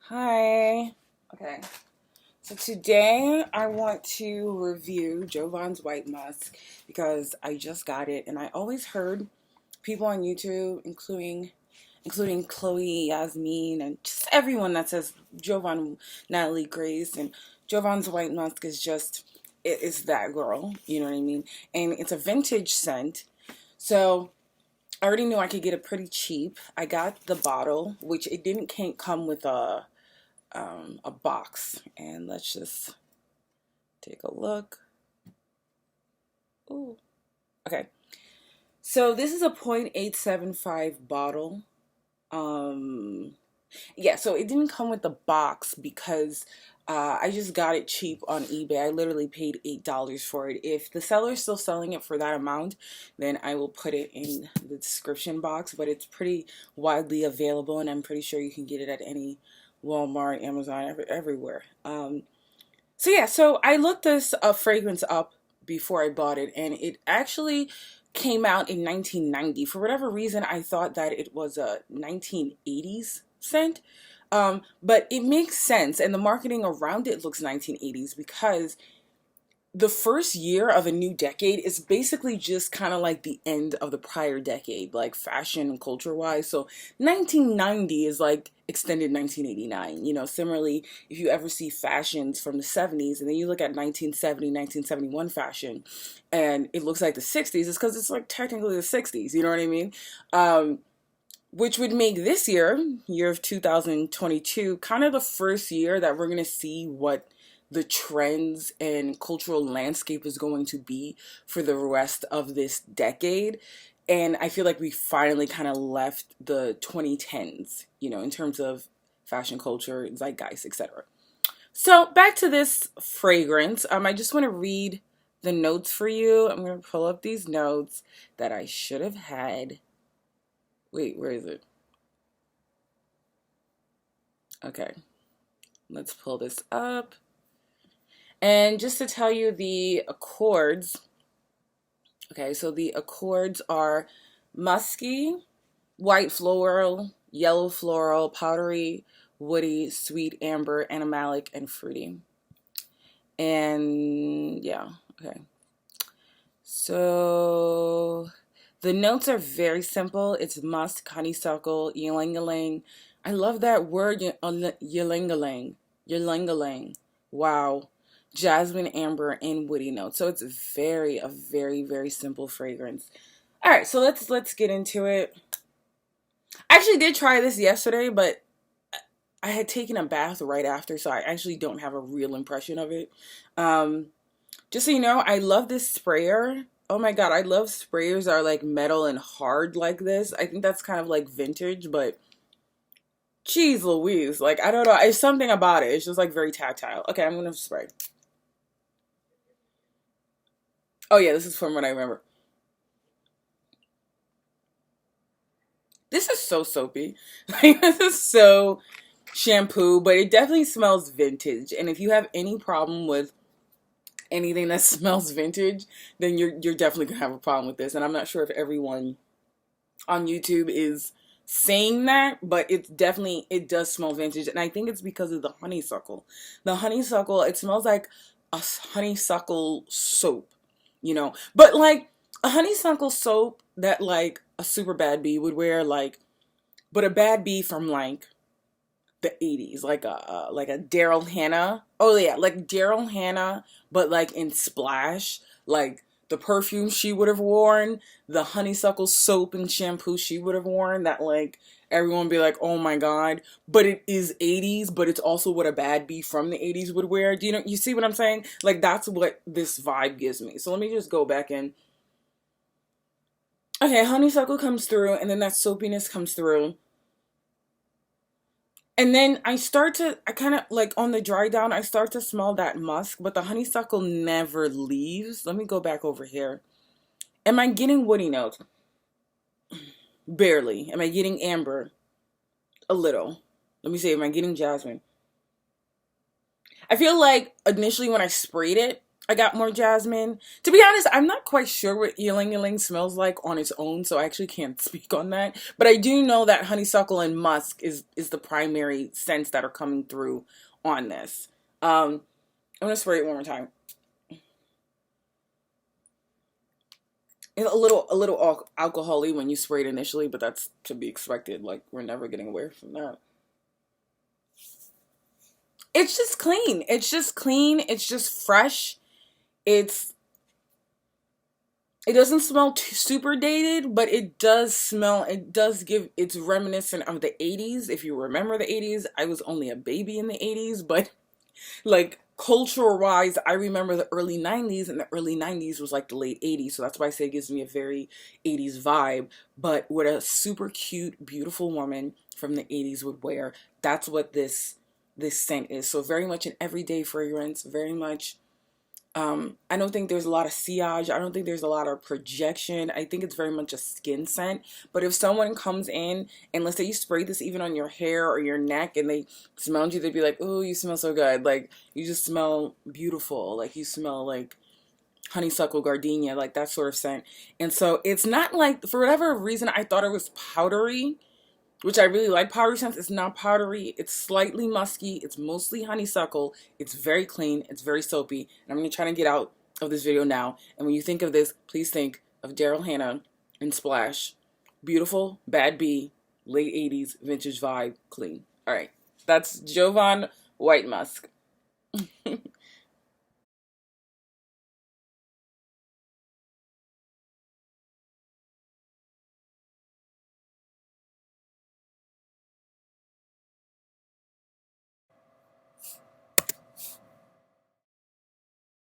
Hi. Okay. So today I want to review Jovan's White Musk because I just got it and I always heard people on YouTube, including Chloe, Yasmin, and just everyone that says Jovan, Natalie Grace, and Jovan's White Musk is just it is that girl. You know what I mean? And it's a vintage scent. So I already knew I could get it pretty cheap. I got the bottle, which it didn't can't come with a box, and let's just take a look. Ooh. Okay, so this is a 0.875 bottle. um yeah, so it didn't come with the box because I just got it cheap on eBay. I literally paid $8 for it. If the seller is still selling it for that amount, then I will put it in the description box, but it's pretty widely available and I'm pretty sure you can get it at any Walmart, Amazon, everywhere. So yeah, so I looked this fragrance up before I bought it, and it actually came out in 1990. For whatever reason, I thought that it was a 1980s scent, but it makes sense, and the marketing around it looks 1980s because the first year of a new decade is basically just kind of like the end of the prior decade, like fashion and culture wise. So 1990 is like extended 1989. You know, similarly, if you ever see fashions from the 70s and then you look at 1970, 1971 fashion and it looks like the 60s, it's because it's like technically the 60s. You know what I mean? Which would make this year of 2022, kind of the first year that we're going to see what the trends and cultural landscape is going to be for the rest of this decade. And I feel like we finally kind of left the 2010s, you know, in terms of fashion culture, zeitgeist, etc. So back to this fragrance. I just want to read the notes for you. I'm going to pull up these notes that I should have had. Wait, where is it? Okay, let's pull this up. And just to tell you the accords, okay, so the accords are musky, white floral, yellow floral, powdery, woody, sweet, amber, animalic, and fruity. And yeah, okay. So the notes are very simple. It's musk, honeysuckle, ylang-ylang. I love that word, ylang-ylang. Ylang-ylang. Wow. Jasmine, amber, and woody notes. So it's a very, very simple fragrance. All right, so let's get into it. I actually did try this yesterday, but I had taken a bath right after, so I actually don't have a real impression of it. Um, just so you know, I love this sprayer. Oh my god, I love sprayers that are like metal and hard like this. I think that's kind of like vintage, but geez Louise, like I don't know, it's something about it. It's just like very tactile. Okay, I'm gonna spray. Oh yeah, this is from what I remember. This is so soapy. Like this is so shampoo, but it definitely smells vintage. And if you have any problem with anything that smells vintage, then you're definitely gonna have a problem with this. And I'm not sure if everyone on YouTube is saying that, but it does smell vintage, and I think it's because of the honeysuckle. The honeysuckle, it smells like a honeysuckle soap, you know, but like a honeysuckle soap that like a super bad bee would wear, like, but a bad bee from like the 80s, like a Daryl Hannah. Oh yeah, like Daryl Hannah, but like in Splash, like the perfume she would have worn, the honeysuckle soap and shampoo she would have worn, that like everyone would be like, oh my god. But it is 80s, but it's also what a bad bee from the 80s would wear. Do you see what I'm saying? Like that's what this vibe gives me. So let me just go back in. Okay, honeysuckle comes through, and then that soapiness comes through. And then I kind of like on the dry down, I start to smell that musk, but the honeysuckle never leaves. Let me go back over here. Am I getting woody notes? Barely. Am I getting amber? A little. Let me see, am I getting jasmine? I feel like initially when I sprayed it, I got more jasmine. To be honest, I'm not quite sure what ylang ylang smells like on its own, so I actually can't speak on that. But I do know that honeysuckle and musk is the primary scents that are coming through on this. I'm gonna spray it one more time. A little alcohol-y when you spray it initially, but that's to be expected. Like, we're never getting away from that. It's just clean. It's just clean. It's just fresh. It's it doesn't smell too super dated, but it does smell, it does give, it's reminiscent of the 80s. If you remember the 80s, I was only a baby in the 80s, but like cultural wise, I remember the early 90s, and the early 90s was like the late 80s. So that's why I say it gives me a very 80s vibe, but what a super cute, beautiful woman from the 80s would wear. That's what this scent is. So very much an everyday fragrance, very much I don't think there's a lot of sillage. I don't think there's a lot of projection. I think it's very much a skin scent. But if someone comes in and let's say you spray this even on your hair or your neck and they smelled you, they'd be like, "Oh, you smell so good. Like you just smell beautiful. Like you smell like honeysuckle gardenia, like that sort of scent." And so it's not like for whatever reason I thought it was powdery, which I really like powdery scents. It's not powdery. It's slightly musky. It's mostly honeysuckle. It's very clean. It's very soapy. And I'm going to try to get out of this video now. And when you think of this, please think of Daryl Hannah and Splash. Beautiful, bad bee, late 80s, vintage vibe, clean. All right. That's Jovan White Musk.